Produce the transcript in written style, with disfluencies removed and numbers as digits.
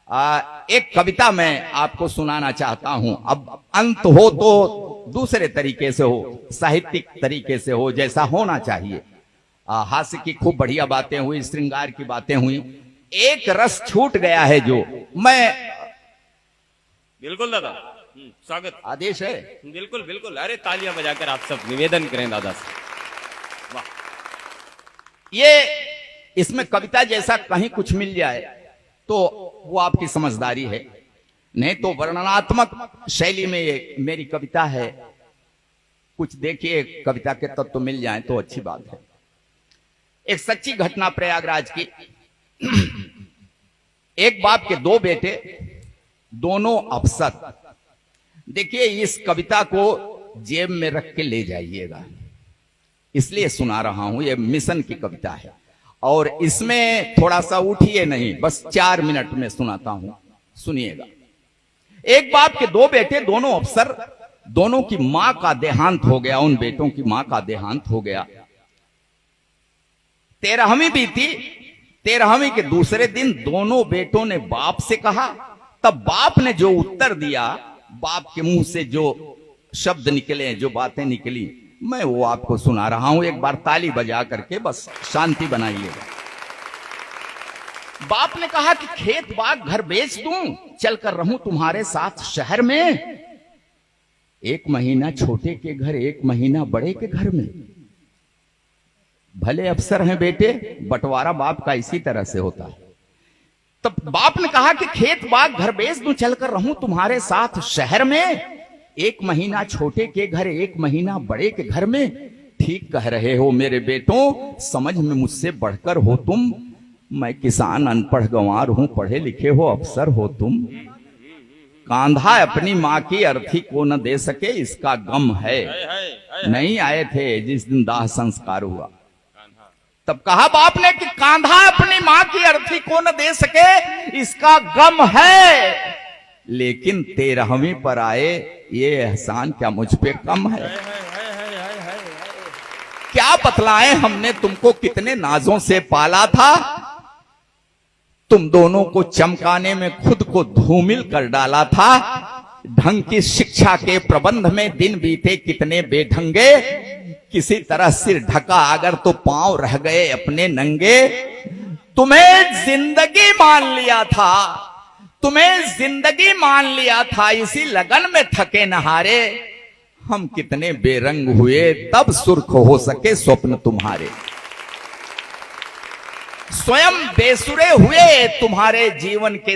एक कविता मैं आपको सुनाना चाहता हूं। अब अंत हो तो दूसरे तरीके से हो, साहित्यिक तरीके से हो, जैसा होना चाहिए। हास्य की खूब बढ़िया बातें हुई, श्रृंगार की बातें हुई, एक रस छूट गया है जो मैं। बिल्कुल दादा, स्वागत, आदेश है। बिल्कुल बिल्कुल। अरे तालियां बजाकर आप सब निवेदन करें दादा से। वाह, ये इसमें कविता जैसा कहीं कुछ मिल जाए तो वो आपकी समझदारी है, नहीं तो वर्णनात्मक शैली में ये मेरी कविता है। कुछ देखिए कविता के तत्व तो मिल जाए तो अच्छी बात है। एक सच्ची घटना प्रयागराज की। एक बाप के दो बेटे, दोनों अफसर। देखिए इस कविता को जेब में रख के ले जाइएगा, इसलिए सुना रहा हूं। यह मिशन की कविता है और इसमें थोड़ा सा उठिए नहीं, बस 4 मिनट में सुनाता हूं, सुनिएगा। एक बाप के दो बेटे, दोनों अफसर, दोनों की मां का देहांत हो गया। उन बेटों की मां का देहांत हो गया। 13वीं बीती। 13वीं के दूसरे दिन दोनों बेटों ने बाप से कहा। तब बाप ने जो उत्तर दिया, बाप के मुंह से जो शब्द निकले, जो बातें निकली, मैं वो आपको सुना रहा हूं। एक बार ताली बजा करके बस शांति बनाइएगा। बाप ने कहा कि खेत बाग घर बेच दूं, चलकर रहूं तुम्हारे साथ शहर में। 1 महीना छोटे के घर, 1 महीना बड़े के घर में। भले अफसर हैं बेटे, बंटवारा बाप का इसी तरह से होता है। तब बाप ने कहा कि खेत बाग घर बेच दूं, चलकर रहूं तुम्हारे साथ शहर में। 1 महीना छोटे के घर, 1 महीना बड़े के घर में। ठीक कह रहे हो मेरे बेटों, समझ में मुझसे बढ़कर हो तुम। मैं किसान अनपढ़ गंवार हूं, पढ़े लिखे हो अफसर हो तुम। कांधा अपनी मां की अर्थी को न दे सके, इसका गम है। नहीं आए थे जिस दिन दाह संस्कार हुआ। तब कहा बाप ने कि कांधा अपनी मां की अर्थी को न दे सके, इसका गम है। लेकिन 13वीं पर आए, ये एहसान क्या मुझ पे कम है? क्या बतलाएं, हमने तुमको कितने नाजों से पाला था। तुम दोनों को चमकाने में खुद को धूमिल कर डाला था। ढंग की शिक्षा के प्रबंध में दिन बीते कितने बेढंगे। किसी तरह सिर ढका अगर तो पांव रह गए अपने नंगे। तुम्हें जिंदगी मान लिया था, तुम्हें जिंदगी मान लिया था, इसी लगन में थके नहारे। हम कितने बेरंग हुए, तब सुर्ख हो सके स्वप्न तुम्हारे। स्वयं बेसुरे हुए तुम्हारे जीवन के